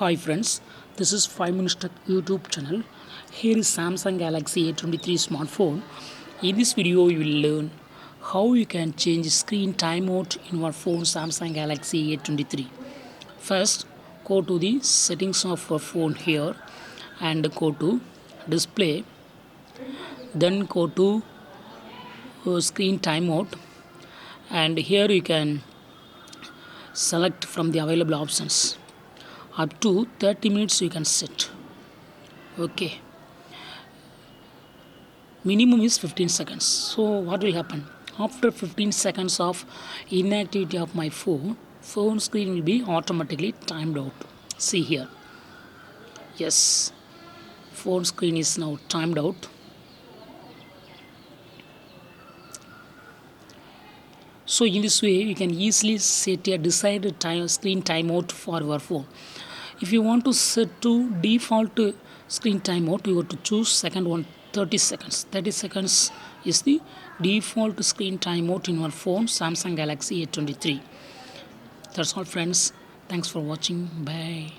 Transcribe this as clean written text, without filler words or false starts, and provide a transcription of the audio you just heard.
Hi friends, this is 5 Minutes Tech YouTube channel. Here is Samsung Galaxy A23 smartphone. In this video, you will learn how you can change screen timeout in your phone Samsung Galaxy A23. First, go to the settings of your phone here and go to display. Then go to screen timeout, and here you can select from the available options. Up to 30 minutes you can set. Okay, minimum is 15 seconds. So what will happen after 15 seconds of inactivity of my phone screen will be automatically timed out. See here, yes, phone screen is now timed out. So in this way you can easily set a desired screen timeout for your phone. If you want to set to default screen timeout, you have to choose second one, 30 seconds. 30 seconds is the default screen timeout in your phone Samsung Galaxy A23. That's all friends. Thanks for watching. Bye.